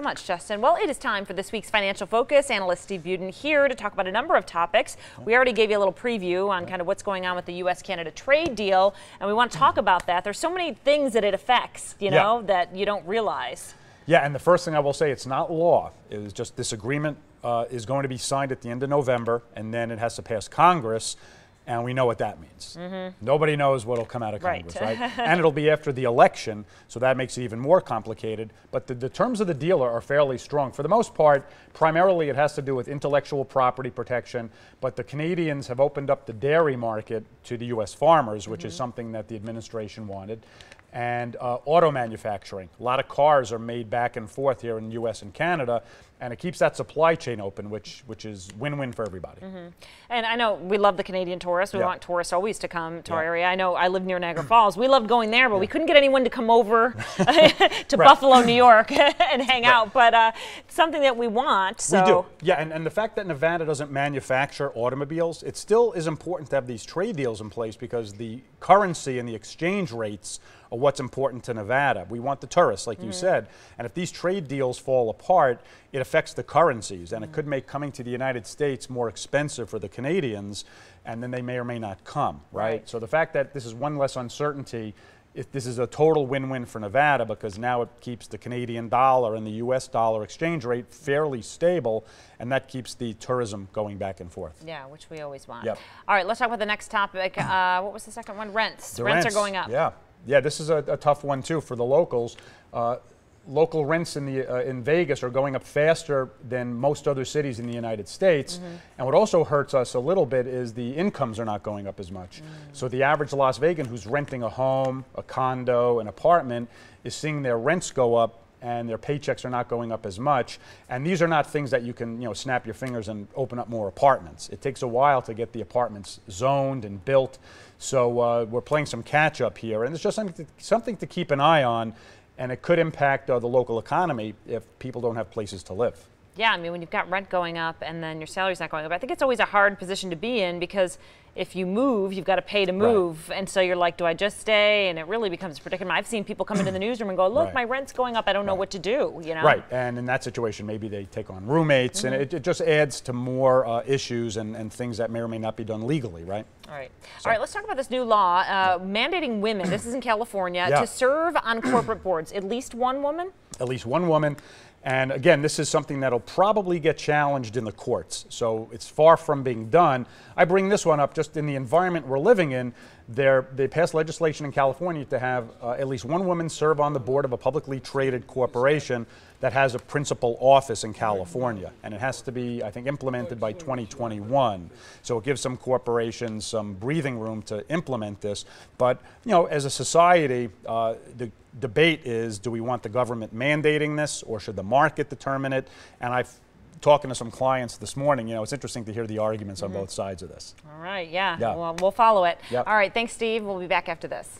so much, Justin. Well, it is time for this week's Financial Focus. Analyst Steve Budin here to talk about a number of topics. We already gave you a little preview on kind of what's going on with the U.S.-Canada trade deal, and we want to talk about that. There's so many things that it affects, you know, that you don't realize. Yeah, and the first thing I will say, it's not law. It was just this agreement is going to be signed at the end of November, and then it has to pass Congress. And we know what that means. Nobody knows what will come out of Congress, right? And it'll be after the election, so that makes it even more complicated. But the terms of the deal are fairly strong. For the most part, primarily it has to do with intellectual property protection, but the Canadians have opened up the dairy market to the U.S. farmers, which is something that the administration wanted. And auto manufacturing. A lot of cars are made back and forth here in the U.S. and Canada, and it keeps that supply chain open, which is win-win for everybody. And I know we love the Canadian tourists. We want tourists always to come to our area. I know I live near Niagara Falls. We loved going there, but we couldn't get anyone to come over to Buffalo, New York and hang out. But it's something that we want. So. We do. Yeah, and the fact that Nevada doesn't manufacture automobiles, it still is important to have these trade deals in place because the currency and the exchange rates are what's important to Nevada. We want the tourists, like you said, and if these trade deals fall apart, it affects the currencies, and it could make coming to the United States more expensive for the Canadians, and then they may or may not come, right? So the fact that this is one less uncertainty, this is a total win-win for Nevada because now it keeps the Canadian dollar and the U.S. dollar exchange rate fairly stable, and that keeps the tourism going back and forth. Yeah, which we always want. All right, let's talk about the next topic. What was the second one? Rents. Rents are going up. Yeah, this is a tough one too for the locals. Local rents in Vegas are going up faster than most other cities in the United States. And what also hurts us a little bit is the incomes are not going up as much. So the average Las Vegan who's renting a home, a condo, an apartment is seeing their rents go up and their paychecks are not going up as much. And these are not things that you can snap your fingers and open up more apartments. It takes a while to get the apartments zoned and built. So we're playing some catch up here. And it's just something to keep an eye on. And it could impact the local economy if people don't have places to live. Yeah, I mean, when you've got rent going up and then your salary's not going up, I think it's always a hard position to be in because if you move, you've got to pay to move. And so you're like, do I just stay? And it really becomes a predicament. I've seen people come into the newsroom and go, look, my rent's going up. I don't know what to do, you know? Right, and in that situation, maybe they take on roommates, and it just adds to more issues and things that may or may not be done legally, right? All right. All right, let's talk about this new law mandating women, this is in California, to serve on corporate boards. At least one woman? At least one woman. And again, this is something that'll probably get challenged in the courts. So it's far from being done. I bring this one up just in the environment we're living in. They passed legislation in California to have at least one woman serve on the board of a publicly traded corporation that has a principal office in California. And it has to be, I think, implemented by 2021. So it gives some corporations some breathing room to implement this. But, as a society, the debate is, do we want the government mandating this or should the market determine it? And I've talking to some clients this morning, it's interesting to hear the arguments on both sides of this. All right, well, we'll follow it. All right, thanks, Steve. We'll be back after this.